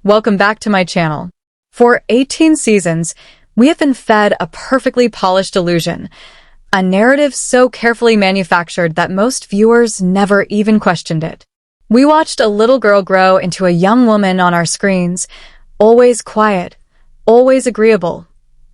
Welcome back to my channel. For 18 seasons, we have been fed a perfectly polished illusion, a narrative so carefully manufactured that most viewers never even questioned it. We watched a little girl grow into a young woman on our screens, always quiet, always agreeable,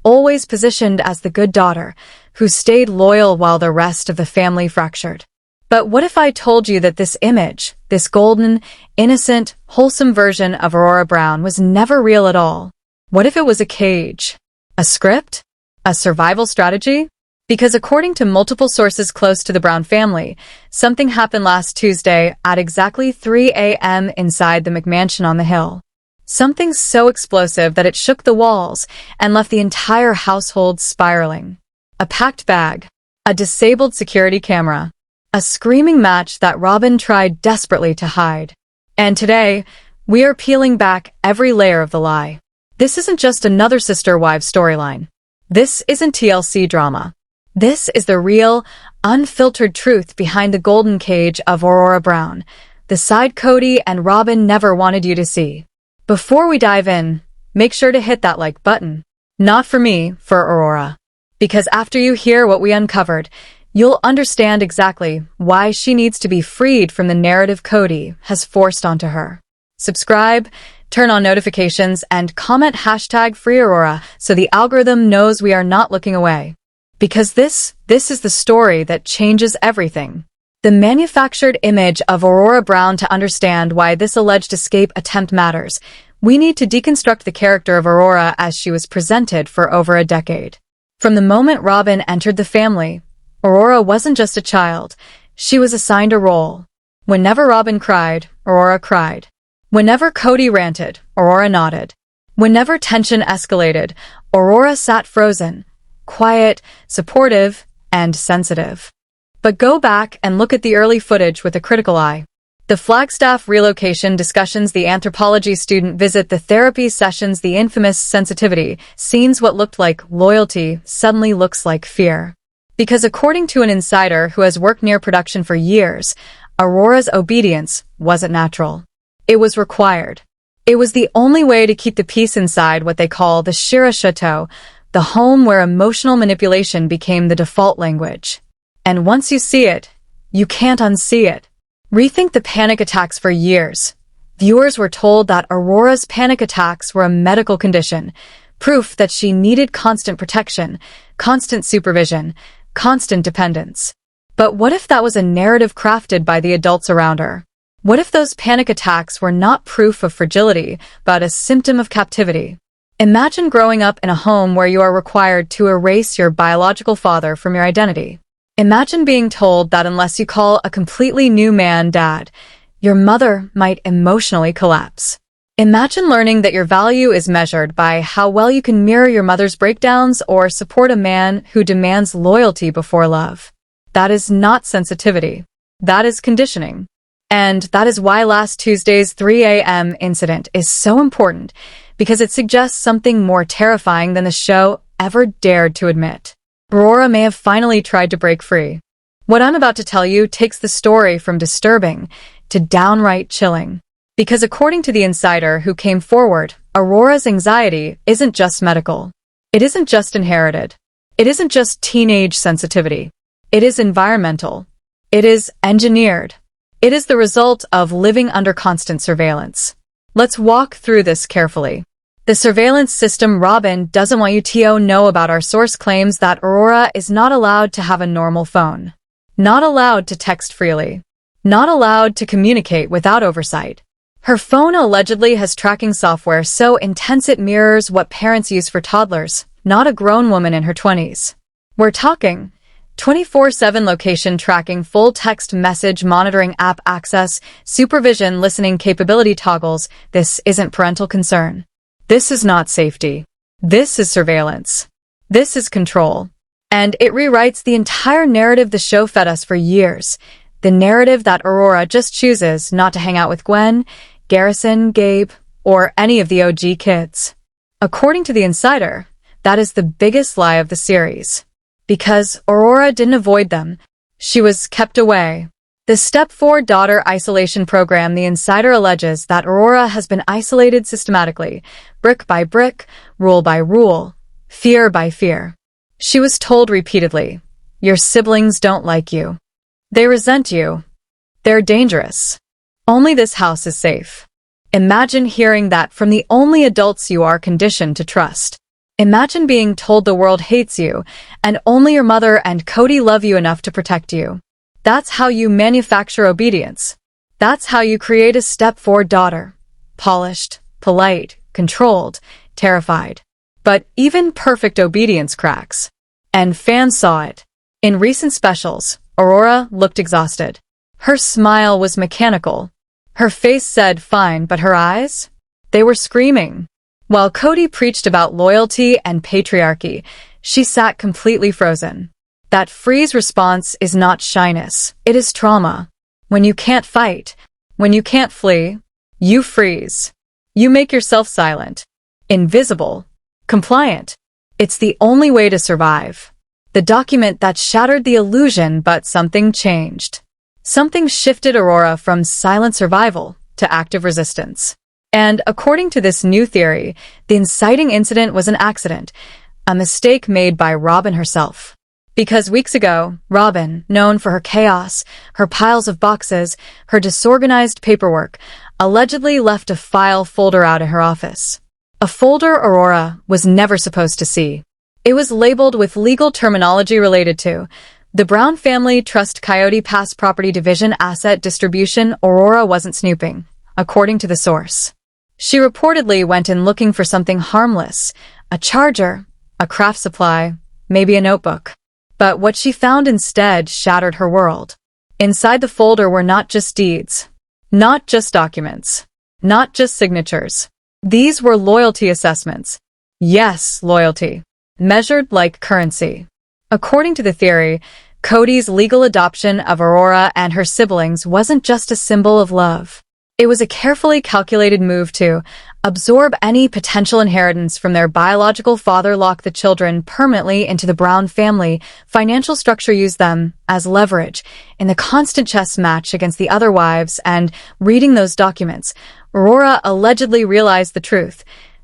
always positioned as the good daughter, who stayed loyal while the rest of the family fractured. But what if I told you that this image, this golden, innocent, wholesome version of Aurora Brown was never real at all? What if it was a cage? A script? A survival strategy? Because according to multiple sources close to the Brown family, something happened last Tuesday at exactly 3 a.m. inside the McMansion on the hill. Something so explosive that it shook the walls and left the entire household spiraling. A packed bag, a disabled security camera, a screaming match that Robin tried desperately to hide. And today, we are peeling back every layer of the lie. This isn't just another sister-wives storyline. This isn't TLC drama. This is the real, unfiltered truth behind the golden cage of Aurora Brown, the side Kody and Robin never wanted you to see. Before we dive in, make sure to hit that like button. Not for me, for Aurora. Because after you hear what we uncovered, you'll understand exactly why she needs to be freed from the narrative Kody has forced onto her. Subscribe, turn on notifications, and comment #FreeAurora so the algorithm knows we are not looking away. Because this is the story that changes everything. The manufactured image of Aurora Brown. To understand why this alleged escape attempt matters, we need to deconstruct the character of Aurora as she was presented for over a decade. From the moment Robin entered the family, Aurora wasn't just a child, she was assigned a role. Whenever Robin cried, Aurora cried. Whenever Kody ranted, Aurora nodded. Whenever tension escalated, Aurora sat frozen, quiet, supportive, and sensitive. But go back and look at the early footage with a critical eye. The Flagstaff relocation discussions, the anthropology student visit, the therapy sessions, the infamous sensitivity scenes. What looked like loyalty suddenly looks like fear. Because according to an insider who has worked near production for years, Aurora's obedience wasn't natural. It was required. It was the only way to keep the peace inside what they call the Shira Chateau, the home where emotional manipulation became the default language. And once you see it, you can't unsee it. Rethink the panic attacks. For years, viewers were told that Aurora's panic attacks were a medical condition, proof that she needed constant protection, constant supervision, constant dependence. But what if that was a narrative crafted by the adults around her? What if those panic attacks were not proof of fragility, but a symptom of captivity? Imagine growing up in a home where you are required to erase your biological father from your identity. Imagine being told that unless you call a completely new man dad, your mother might emotionally collapse. Imagine learning that your value is measured by how well you can mirror your mother's breakdowns or support a man who demands loyalty before love. That is not sensitivity. That is conditioning. And that is why last Tuesday's 3 a.m. incident is so important, because it suggests something more terrifying than the show ever dared to admit. Aurora may have finally tried to break free. What I'm about to tell you takes the story from disturbing to downright chilling. Because according to the insider who came forward, Aurora's anxiety isn't just medical. It isn't just inherited. It isn't just teenage sensitivity. It is environmental. It is engineered. It is the result of living under constant surveillance. Let's walk through this carefully. The surveillance system Robin doesn't want you to know about. Our source claims that Aurora is not allowed to have a normal phone. Not allowed to text freely. Not allowed to communicate without oversight. Her phone allegedly has tracking software so intense it mirrors what parents use for toddlers, not a grown woman in her 20s. We're talking 24/7 location tracking, full text message monitoring, app access, supervision, listening capability toggles. This isn't parental concern. This is not safety. This is surveillance. This is control. And it rewrites the entire narrative the show fed us for years. The narrative that Aurora just chooses not to hang out with Gwen, Garrison, Gabe, or any of the OG kids. According to the insider, that is the biggest lie of the series. Because Aurora didn't avoid them, she was kept away. The Step 4 Daughter Isolation Program. The insider alleges that Aurora has been isolated systematically, brick by brick, rule by rule, fear by fear. She was told repeatedly, "Your siblings don't like you. They resent you. They're dangerous. Only this house is safe." Imagine hearing that from the only adults you are conditioned to trust. Imagine being told the world hates you, and only your mother and Kody love you enough to protect you. That's how you manufacture obedience. That's how you create a Step 4 daughter. Polished, polite, controlled, terrified. But even perfect obedience cracks. And fans saw it. In recent specials, Aurora looked exhausted. Her smile was mechanical. Her face said fine, but her eyes? They were screaming. While Kody preached about loyalty and patriarchy, she sat completely frozen. That freeze response is not shyness, it is trauma. When you can't fight, when you can't flee, you freeze. You make yourself silent, invisible, compliant. It's the only way to survive. The document that shattered the illusion, but something changed. Something shifted Aurora from silent survival to active resistance. And according to this new theory, the inciting incident was an accident, a mistake made by Robin herself. Because weeks ago, Robin, known for her chaos, her piles of boxes, her disorganized paperwork, allegedly left a file folder out in her office. A folder Aurora was never supposed to see. It was labeled with legal terminology related to the Brown Family Trust Coyote Pass Property Division Asset Distribution. Aurora wasn't snooping, according to the source. She reportedly went in looking for something harmless, a charger, a craft supply, maybe a notebook. But what she found instead shattered her world. Inside the folder were not just deeds, not just documents, not just signatures. These were loyalty assessments. Yes, loyalty. Measured like currency. According to the theory, Kody's legal adoption of Aurora and her siblings wasn't just a symbol of love. It was a carefully calculated move to absorb any potential inheritance from their biological father, lock the children permanently into the Brown family financial structure, use them as leverage in the constant chess match against the other wives. And reading those documents, Aurora allegedly realized the truth.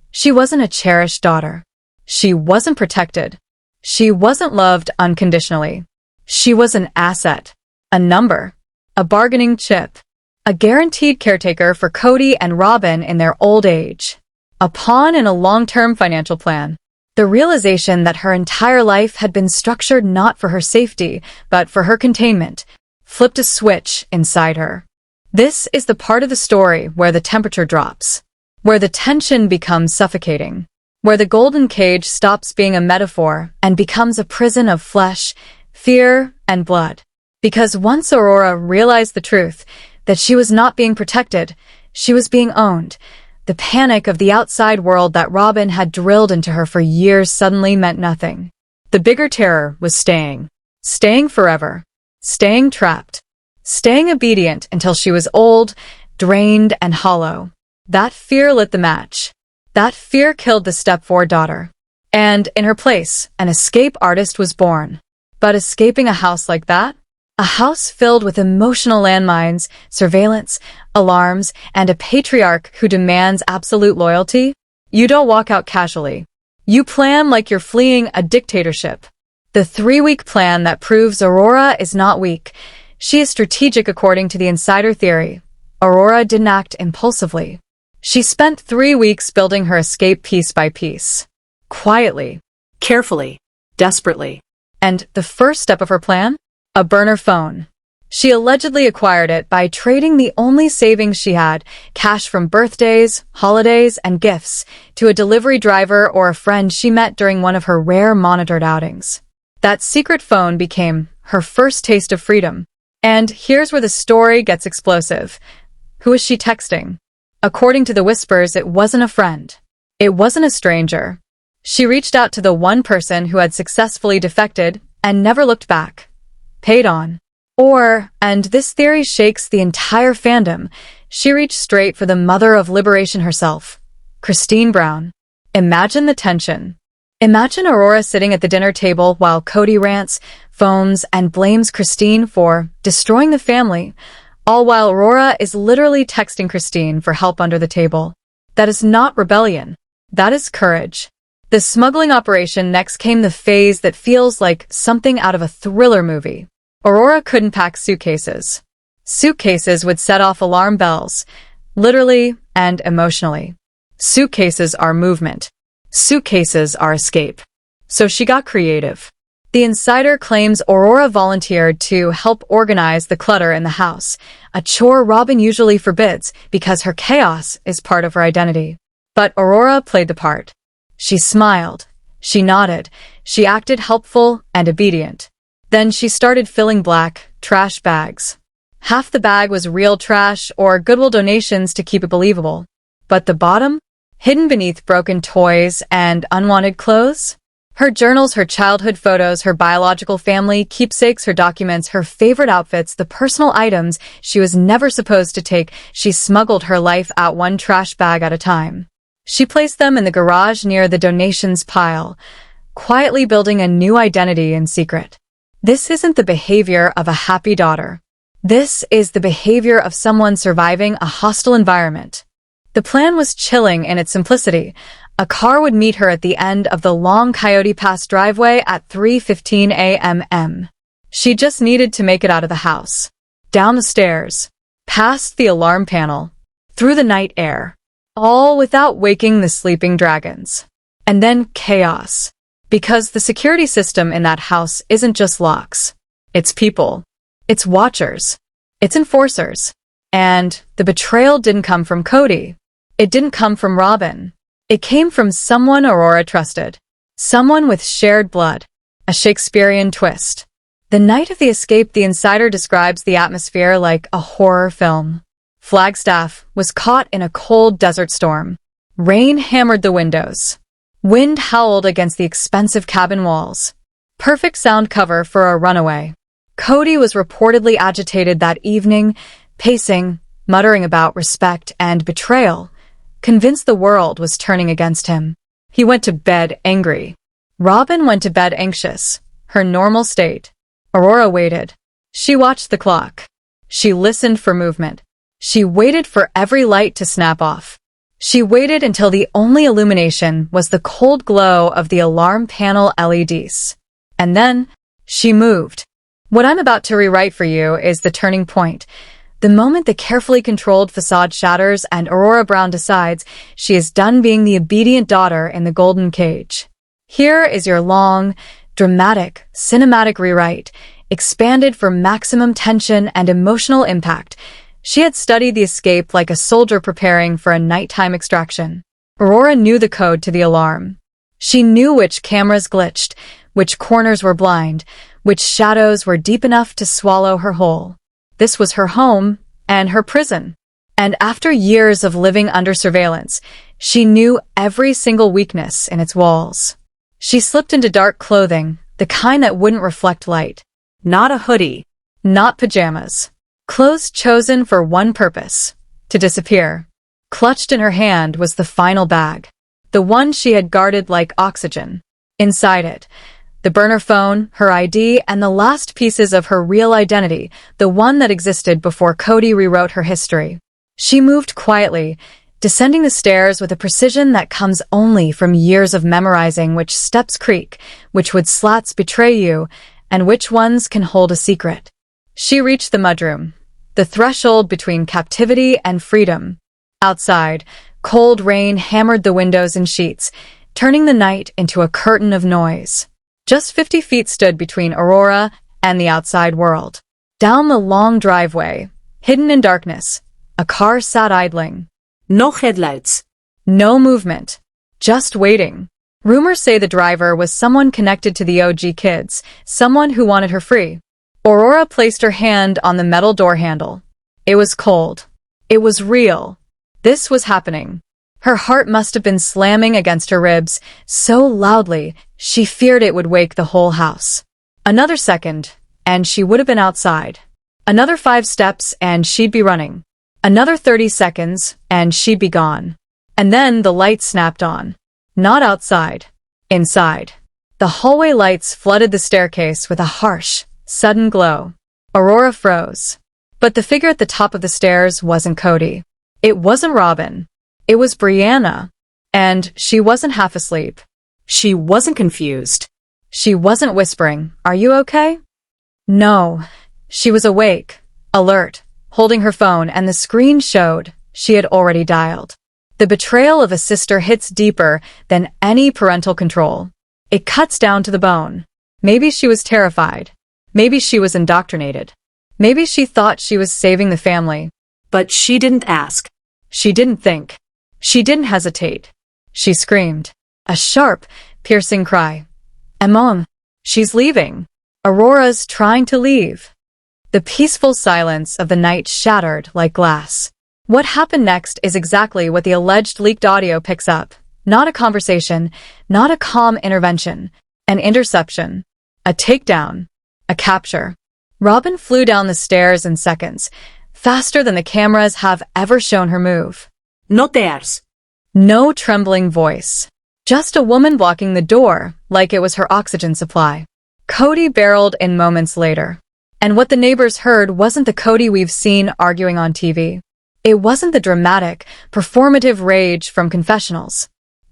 She wasn't a cherished daughter. She wasn't protected. She wasn't loved unconditionally. She was an asset, a number, a bargaining chip. A guaranteed caretaker for Kody and Robin in their old age. A pawn in a long-term financial plan. The realization that her entire life had been structured not for her safety, but for her containment, flipped a switch inside her. This is the part of the story where the temperature drops, where the tension becomes suffocating, where the golden cage stops being a metaphor and becomes a prison of flesh, fear, and blood. Because once Aurora realized the truth, that she was not being protected, she was being owned. The panic of the outside world that Robin had drilled into her for years suddenly meant nothing. The bigger terror was staying. Staying forever. Staying trapped. Staying obedient until she was old, drained, and hollow. That fear lit the match. That fear killed the Step 4 daughter. And in her place, an escape artist was born. But escaping a house like that? A house filled with emotional landmines, surveillance, alarms, and a patriarch who demands absolute loyalty? You don't walk out casually. You plan like you're fleeing a dictatorship. The 3-week plan that proves Aurora is not weak. She is strategic according to the insider theory. Aurora didn't act impulsively. She spent 3 weeks building her escape piece by piece. Quietly. Carefully. Desperately. And the first step of her plan? A burner phone. She allegedly acquired it by trading the only savings she had, cash from birthdays, holidays, and gifts, to a delivery driver or a friend she met during one of her rare monitored outings. That secret phone became her first taste of freedom. And here's where the story gets explosive. Who is she texting? According to the whispers, it wasn't a friend. It wasn't a stranger. She reached out to the one person who had successfully defected and never looked back. Paid on. Or, and this theory shakes the entire fandom, she reached straight for the mother of liberation herself, Kody Brown. Imagine the tension. Imagine Aurora sitting at the dinner table while Kody rants, phones, and blames Christine for destroying the family, all while Aurora is literally texting Christine for help under the table. That is not rebellion. That is courage. The smuggling operation next came the phase that feels like something out of a thriller movie. Aurora couldn't pack suitcases. Suitcases would set off alarm bells, literally and emotionally. Suitcases are movement. Suitcases are escape. So she got creative. The insider claims Aurora volunteered to help organize the clutter in the house, a chore Robin usually forbids because her chaos is part of her identity. But Aurora played the part. She smiled. She nodded. She acted helpful and obedient. Then she started filling black trash bags. Half the bag was real trash or Goodwill donations to keep it believable. But the bottom? Hidden beneath broken toys and unwanted clothes? Her journals, her childhood photos, her biological family, keepsakes, her documents, her favorite outfits, the personal items she was never supposed to take, she smuggled her life out one trash bag at a time. She placed them in the garage near the donations pile, quietly building a new identity in secret. This isn't the behavior of a happy daughter. This is the behavior of someone surviving a hostile environment. The plan was chilling in its simplicity. A car would meet her at the end of the long Coyote Pass driveway at 3:15 a.m. She just needed to make it out of the house. Down the stairs. Past the alarm panel. Through the night air. All without waking the sleeping dragons. And then chaos. Because the security system in that house isn't just locks. It's people. It's watchers. It's enforcers. And the betrayal didn't come from Kody. It didn't come from Robin. It came from someone Aurora trusted. Someone with shared blood. A Shakespearean twist. The night of the escape, the insider describes the atmosphere like a horror film. Flagstaff was caught in a cold desert storm. Rain hammered the windows. Wind howled against the expensive cabin walls. Perfect sound cover for a runaway. Kody was reportedly agitated that evening, pacing, muttering about respect and betrayal, convinced the world was turning against him. He went to bed angry. Robin went to bed anxious, her normal state. Aurora waited. She watched the clock. She listened for movement. She waited for every light to snap off. She waited until the only illumination was the cold glow of the alarm panel LEDs. And then, she moved. What I'm about to rewrite for you is the turning point. The moment the carefully controlled facade shatters and Aurora Brown decides she is done being the obedient daughter in the golden cage. Here is your long, dramatic, cinematic rewrite, expanded for maximum tension and emotional impact. She had studied the escape like a soldier preparing for a nighttime extraction. Aurora knew the code to the alarm. She knew which cameras glitched, which corners were blind, which shadows were deep enough to swallow her whole. This was her home and her prison. And after years of living under surveillance, she knew every single weakness in its walls. She slipped into dark clothing, the kind that wouldn't reflect light. Not a hoodie. Not pajamas. Clothes chosen for one purpose, to disappear. Clutched in her hand was the final bag. The one she had guarded like oxygen. Inside it, the burner phone, her ID, and the last pieces of her real identity, the one that existed before Kody rewrote her history. She moved quietly, descending the stairs with a precision that comes only from years of memorizing which steps creak, which wood slats betray you, and which ones can hold a secret. She reached the mudroom, the threshold between captivity and freedom. Outside, cold rain hammered the windows and sheets, turning the night into a curtain of noise. Just 50 feet stood between Aurora and the outside world. Down the long driveway, hidden in darkness, a car sat idling. No headlights. No movement. Just waiting. Rumors say the driver was someone connected to the OG kids, someone who wanted her free. Aurora placed her hand on the metal door handle. It was cold. It was real. This was happening. Her heart must have been slamming against her ribs so loudly she feared it would wake the whole house. Another second, and she would have been outside. Another 5 steps, and she'd be running. Another 30 seconds, and she'd be gone. And then the light snapped on. Not outside. Inside. The hallway lights flooded the staircase with a harsh, sudden glow. Aurora froze. But the figure at the top of the stairs wasn't Kody. It wasn't Robin. It was Brianna. And she wasn't half asleep. She wasn't confused. She wasn't whispering, "Are you okay?" No. She was awake, alert, holding her phone, and the screen showed she had already dialed. The betrayal of a sister hits deeper than any parental control. It cuts down to the bone. Maybe she was terrified. Maybe she was indoctrinated. Maybe she thought she was saving the family. But she didn't ask. She didn't think. She didn't hesitate. She screamed. A sharp, piercing cry. "Mom, she's leaving. Aurora's trying to leave." The peaceful silence of the night shattered like glass. What happened next is exactly what the alleged leaked audio picks up. Not a conversation, not a calm intervention. An interception. A takedown. A capture. Robin flew down the stairs in seconds, faster than the cameras have ever shown her move. No tears. No trembling voice. Just a woman blocking the door, like it was her oxygen supply. Kody barreled in moments later. And what the neighbors heard wasn't the Kody we've seen arguing on TV. It wasn't the dramatic, performative rage from confessionals.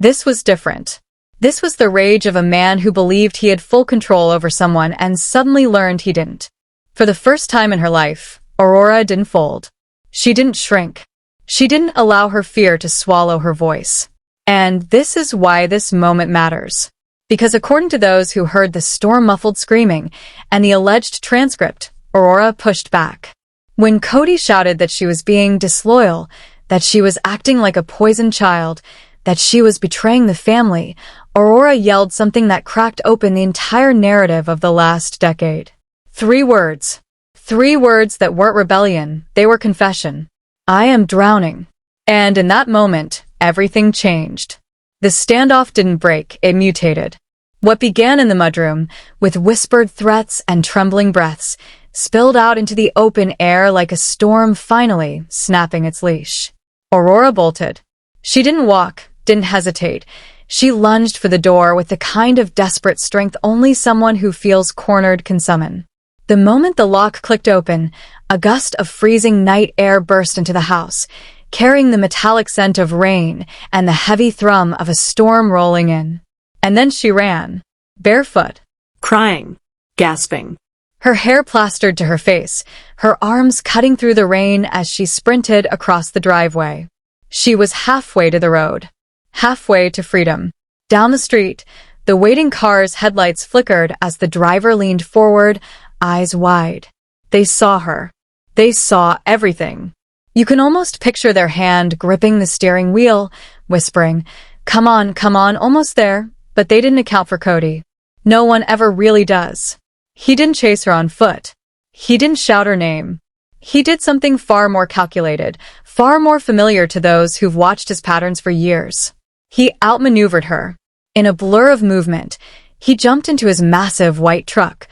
This was different. This was the rage of a man who believed he had full control over someone and suddenly learned he didn't. For the first time in her life, Aurora didn't fold. She didn't shrink. She didn't allow her fear to swallow her voice. And this is why this moment matters. Because according to those who heard the storm-muffled screaming and the alleged transcript, Aurora pushed back. When Kody shouted that she was being disloyal, that she was acting like a poisoned child, that she was betraying the family, Aurora yelled something that cracked open the entire narrative of the last decade. 3 words. 3 words that weren't rebellion, they were confession. "I am drowning." And in that moment, everything changed. The standoff didn't break, it mutated. What began in the mudroom, with whispered threats and trembling breaths, spilled out into the open air like a storm finally snapping its leash. Aurora bolted. She didn't walk, didn't hesitate. She lunged for the door with the kind of desperate strength only someone who feels cornered can summon. The moment the lock clicked open, a gust of freezing night air burst into the house, carrying the metallic scent of rain and the heavy thrum of a storm rolling in. And then she ran, barefoot, Crying. Gasping. her hair plastered to her face, her arms cutting through the rain as she sprinted across the driveway. She was halfway to the road, halfway to freedom. Down the street, the waiting car's headlights flickered as the driver leaned forward, eyes wide. They saw her. They saw everything. You can almost picture their hand gripping the steering wheel, whispering, come on, almost there." But they didn't account for Kody. No one ever really does. He didn't chase her on foot. He didn't shout her name. He did something far more calculated, far more familiar to those who've watched his patterns for years. He outmaneuvered her. In a blur of movement, he jumped into his massive white truck,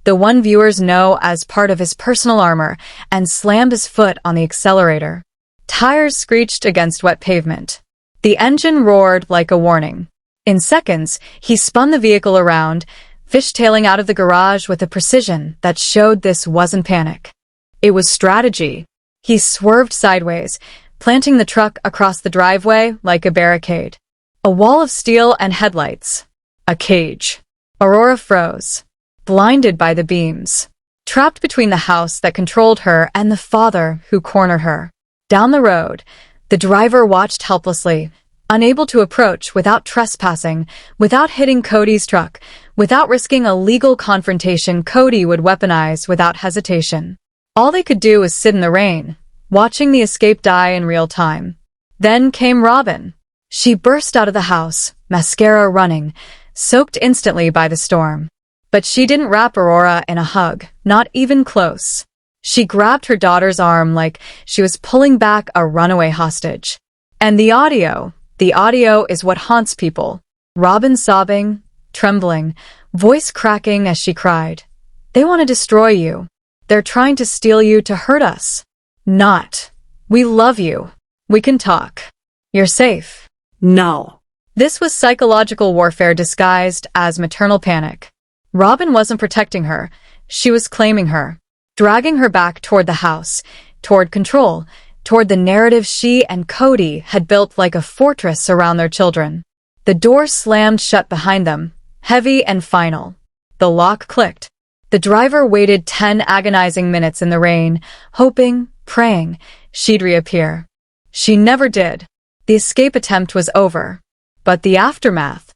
the one viewers know as part of his personal armor, and slammed his foot on the accelerator. Tires screeched against wet pavement. The engine roared like a warning. In seconds, he spun the vehicle around, fishtailing out of the garage with a precision that showed this wasn't panic. It was strategy. He swerved sideways, planting the truck across the driveway like a barricade. A wall of steel and headlights. A cage. Aurora froze, blinded by the beams, trapped between the house that controlled her and the father who cornered her. Down the road, the driver watched helplessly, unable to approach without trespassing, without hitting Kody's truck, without risking a legal confrontation Kody would weaponize without hesitation. All they could do was sit in the rain, watching the escape die in real time. Then came Robin. She burst out of the house, mascara running, soaked instantly by the storm. But she didn't wrap Aurora in a hug, not even close. She grabbed her daughter's arm like she was pulling back a runaway hostage. And the audio is what haunts people. Robin sobbing, trembling, voice cracking as she cried. "They want to destroy you. They're trying to steal you to hurt us. Not. We love you. We can talk. You're safe." No. This was psychological warfare disguised as maternal panic. Robin wasn't protecting her. She was claiming her, dragging her back toward the house, toward control, toward the narrative she and Kody had built like a fortress around their children. The door slammed shut behind them, heavy and final. The lock clicked. The driver waited 10 agonizing minutes in the rain, hoping, praying, she'd reappear. She never did. The escape attempt was over. But the aftermath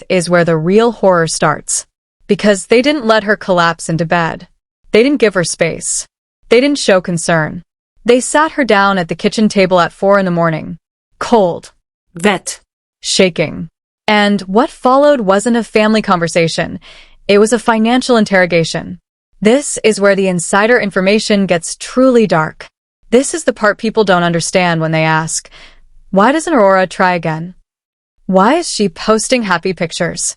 is where the real horror starts. Because they didn't let her collapse into bed. They didn't give her space. They didn't show concern. They sat her down at the kitchen table at 4 a.m. Cold. Vet. Shaking. And what followed wasn't a family conversation. It was a financial interrogation. This is where the insider information gets truly dark. This is the part people don't understand when they ask, why doesn't Aurora try again? Why is she posting happy pictures?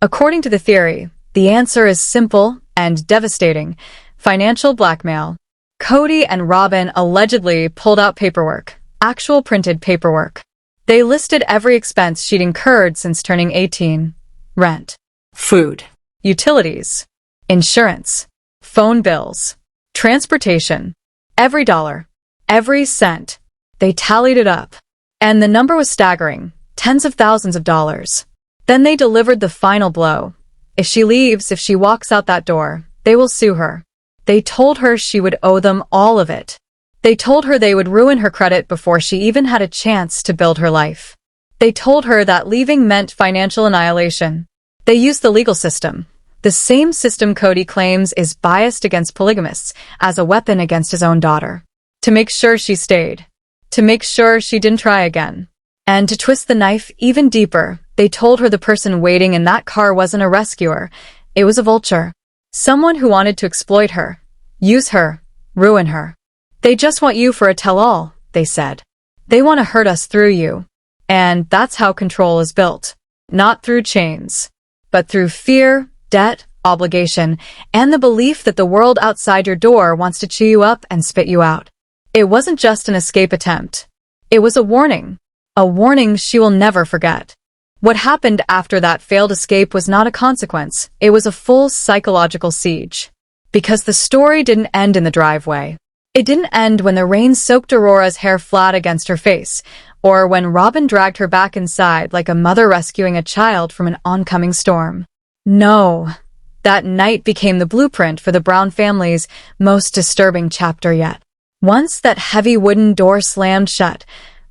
According to the theory, the answer is simple and devastating. Financial blackmail. Kody and Robin allegedly pulled out paperwork, actual printed paperwork. They listed every expense she'd incurred since turning 18. Rent. Food. Utilities. Insurance. Phone bills. Transportation. Every dollar. Every cent. They tallied it up. And the number was staggering. Tens of thousands of dollars. Then they delivered the final blow. If she leaves, if she walks out that door, they will sue her. They told her she would owe them all of it. They told her they would ruin her credit before she even had a chance to build her life. They told her that leaving meant financial annihilation. They used the legal system, the same system Kody claims is biased against polygamists, as a weapon against his own daughter. To make sure she stayed. To make sure she didn't try again. And to twist the knife even deeper, they told her the person waiting in that car wasn't a rescuer. It was a vulture. Someone who wanted to exploit her, use her, ruin her. They just want you for a tell-all, they said. They want to hurt us through you. And that's how control is built. Not through chains, but through fear, debt, obligation, and the belief that the world outside your door wants to chew you up and spit you out. It wasn't just an escape attempt. It was a warning she will never forget. What happened after that failed escape was not a consequence, it was a full psychological siege. Because the story didn't end in the driveway. It didn't end when the rain soaked Aurora's hair flat against her face, or when Robin dragged her back inside like a mother rescuing a child from an oncoming storm. No. That night became the blueprint for the Brown family's most disturbing chapter yet. Once that heavy wooden door slammed shut,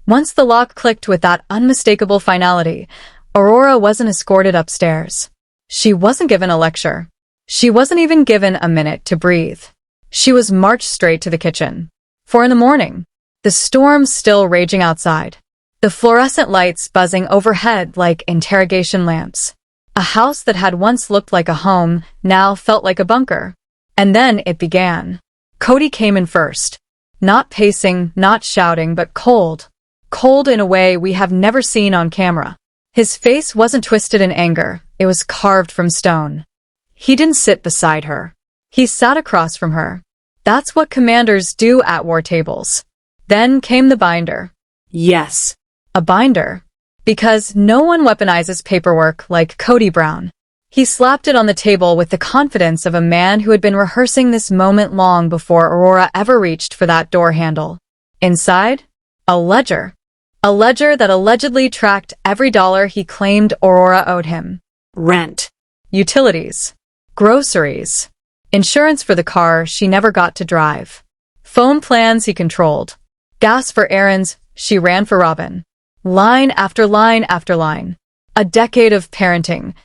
once the lock clicked with that unmistakable finality, Aurora wasn't escorted upstairs. She wasn't given a lecture. She wasn't even given a minute to breathe. She was marched straight to the kitchen. 4 a.m. The storm still raging outside. The fluorescent lights buzzing overhead like interrogation lamps. A house that had once looked like a home now felt like a bunker. And then it began. Kody came in first. Not pacing, not shouting, but cold. Cold in a way we have never seen on camera. His face wasn't twisted in anger, it was carved from stone. He didn't sit beside her. He sat across from her. That's what commanders do at war tables. Then came the binder. Yes. A binder. Because no one weaponizes paperwork like Kody Brown. He slapped it on the table with the confidence of a man who had been rehearsing this moment long before Aurora ever reached for that door handle. Inside, a ledger. A ledger that allegedly tracked every dollar he claimed Aurora owed him. Rent. Utilities. Groceries. Insurance for the car she never got to drive. Phone plans he controlled. Gas for errands she ran for Robin. Line after line after line. A decade of parenting,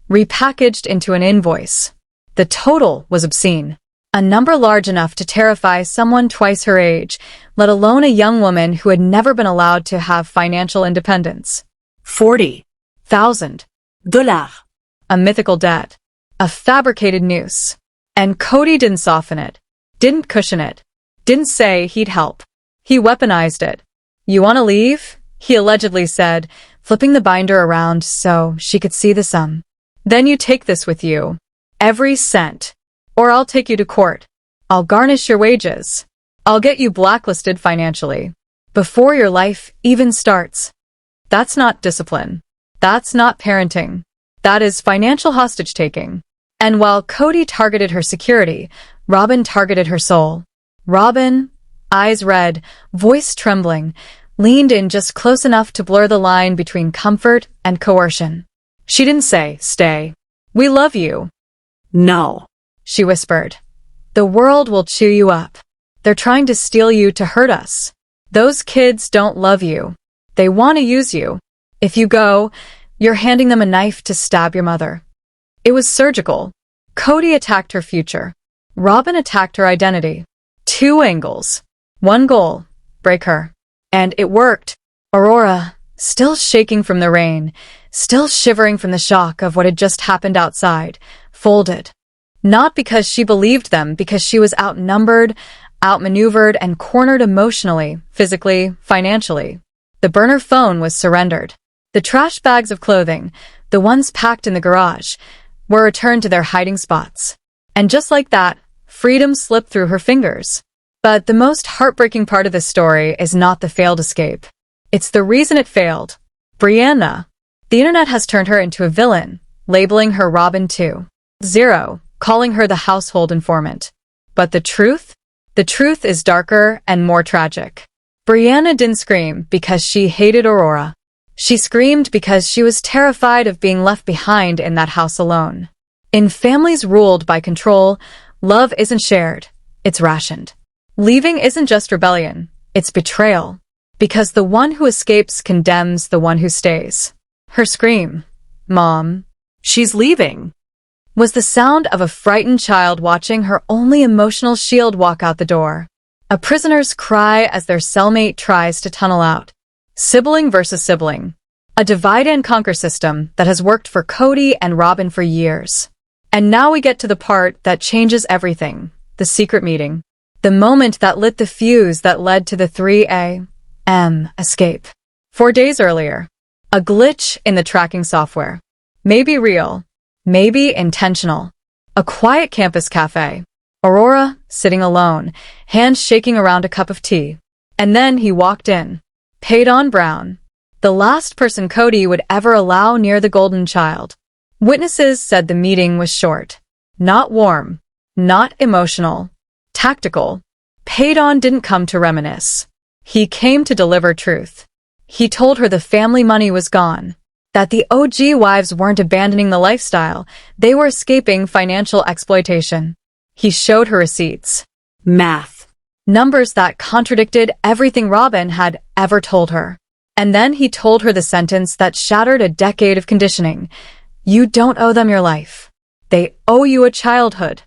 repackaged into an invoice. The total was obscene. A number large enough to terrify someone twice her age, let alone a young woman who had never been allowed to have financial independence. $40,000. A mythical debt. A fabricated noose. And Kody didn't soften it. Didn't cushion it. Didn't say he'd help. He weaponized it. You want to leave? He allegedly said, flipping the binder around so she could see the sum. Then you take this with you. Every cent. Or I'll take you to court. I'll garnish your wages. I'll get you blacklisted financially. Before your life even starts. That's not discipline. That's not parenting. That is financial hostage-taking. And while Kody targeted her security, Robin targeted her soul. Robin, eyes red, voice trembling, leaned in just close enough to blur the line between comfort and coercion. She didn't say, "Stay. We love you." No. She whispered. "The world will chew you up. They're trying to steal you to hurt us. Those kids don't love you. They want to use you. If you go, you're handing them a knife to stab your mother." It was surgical. Kody attacked her future. Robin attacked her identity. Two angles. One goal, break her. And it worked. Aurora, still shaking from the rain, still shivering from the shock of what had just happened outside, folded. Not because she believed them, because she was outnumbered, outmaneuvered, and cornered emotionally, physically, financially. The burner phone was surrendered. The trash bags of clothing, the ones packed in the garage, were returned to their hiding spots. And just like that, freedom slipped through her fingers. But the most heartbreaking part of this story is not the failed escape. It's the reason it failed. Brianna. The internet has turned her into a villain, labeling her Robin 2.0, calling her the household informant. But the truth? The truth is darker and more tragic. Brianna didn't scream because she hated Aurora. She screamed because she was terrified of being left behind in that house alone. In families ruled by control, love isn't shared, it's rationed. Leaving isn't just rebellion, it's betrayal. Because the one who escapes condemns the one who stays. Her scream, "Mom, she's leaving," was the sound of a frightened child watching her only emotional shield walk out the door. A prisoner's cry as their cellmate tries to tunnel out. Sibling versus sibling. A divide-and-conquer system that has worked for Kody and Robin for years. And now we get to the part that changes everything. The secret meeting. The moment that lit the fuse that led to the 3 a.m. escape. 4 days earlier. A glitch in the tracking software. Maybe real. Maybe intentional. A quiet campus cafe. Aurora, sitting alone, hands shaking around a cup of tea. And then he walked in. Kody Brown. The last person Kody would ever allow near the golden child. Witnesses said the meeting was short. Not warm. Not emotional. Tactical. Kody didn't come to reminisce. He came to deliver truth. He told her the family money was gone. That the OG wives weren't abandoning the lifestyle, they were escaping financial exploitation. He showed her receipts. Math. Numbers that contradicted everything Robin had ever told her. And then he told her the sentence that shattered a decade of conditioning. You don't owe them your life. They owe you a childhood.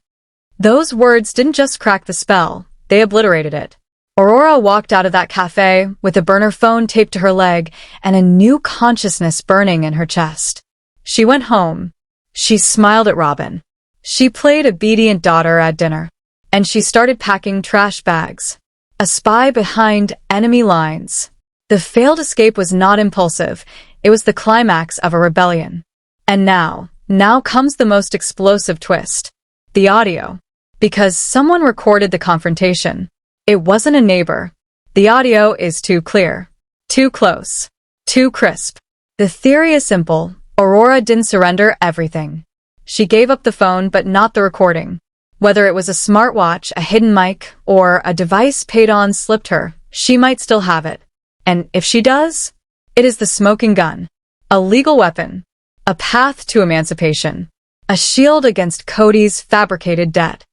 Those words didn't just crack the spell, they obliterated it. Aurora walked out of that cafe with a burner phone taped to her leg and a new consciousness burning in her chest. She went home. She smiled at Robin. She played obedient daughter at dinner. And she started packing trash bags. A spy behind enemy lines. The failed escape was not impulsive. It was the climax of a rebellion. And now comes the most explosive twist. The audio. Because someone recorded the confrontation. It wasn't a neighbor. The audio is too clear. Too close. Too crisp. The theory is simple. Aurora didn't surrender everything. She gave up the phone but not the recording. Whether it was a smartwatch, a hidden mic, or a device Kody slipped her, she might still have it. And if she does, it is the smoking gun. A legal weapon. A path to emancipation. A shield against Kody's fabricated debt.